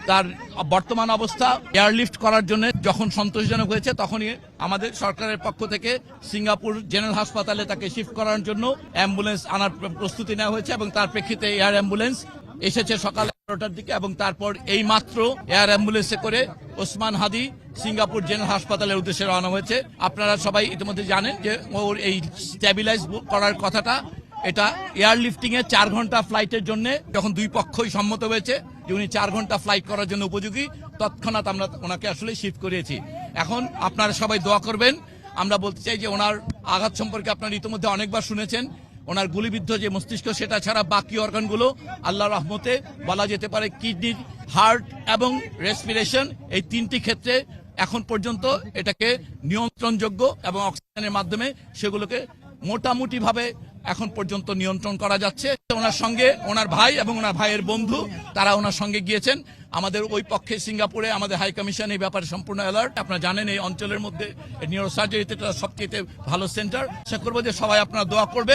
তার বর্তমান অবস্থা এয়ারলিফট করার জন্য যখন সন্তোষজনক হয়েছে তখনই আমাদের সরকারের পক্ষ থেকে সিঙ্গাপুর জেনারেল হাসপাতালে তাকে শিফট করার জন্য অ্যাম্বুলেন্স আনার প্রস্তুতি নেওয়া হয়েছে এবং তার প্রেক্ষিতে এয়ার অ্যাম্বুলেন্স এসেছে সকাল 11টার দিকে এবং তারপর এই মাত্র এয়ার অ্যাম্বুলেন্সে করে ওসমান হাদি সিঙ্গাপুর জেনারেল হাসপাতালের উদ্দেশ্যে রওনা হয়েছে। আপনারা সবাই ইতিমধ্যে জানেন যে ওর এই স্ট্যাবিলাইজ করার কথাটা এটা এয়ারলিফটিং এ 4 ঘন্টা ফ্লাইটের জন্য যখন দুই পক্ষই সম্মত হয়েছে যে উনি 4 ঘন্টা ফ্লাইট করার জন্য উপযোগী, তৎক্ষণাৎ আমরা ওনাকে আসলে শিফট করিয়েছি। এখন আপনারা সবাই দোয়া করবেন। আমরা বলতে চাই যে ওনার আঘাত সম্পর্কে আপনারা ইতিমধ্যে অনেকবার শুনেছেন। ওনার গুলিবিদ্ধ যে মস্তিষ্ক সেটা ছাড়া বাকি অর্গানগুলো আল্লাহর রহমতে বলা যেতে পারে কিডনি, হার্ট এবং রেসপিরেশন এই 3টি ক্ষেত্রে এখন পর্যন্ত এটাকে নিয়ন্ত্রণযোগ্য এবং অক্সিজেনের মাধ্যমে সেগুলোকে মোটামুটি ভাবে এখন পর্যন্ত নিয়ন্ত্রণ করা যাচ্ছে। ওনার সঙ্গে ওনার ভাই এবং ওনার ভাইয়ের বন্ধু তারা ওনার সঙ্গে গিয়েছেন। আমাদের ওই পক্ষে সিঙ্গাপুরে আমাদের হাই কমিশন এই ব্যাপারে সম্পূর্ণ অ্যালার্ট। আপনারা জানেন এই অঞ্চলের মধ্যে নিউরোসার্জারিতে সবচেয়ে ভালো সেন্টার। আশা করবো যে সবাই আপনারা দোয়া করবেন।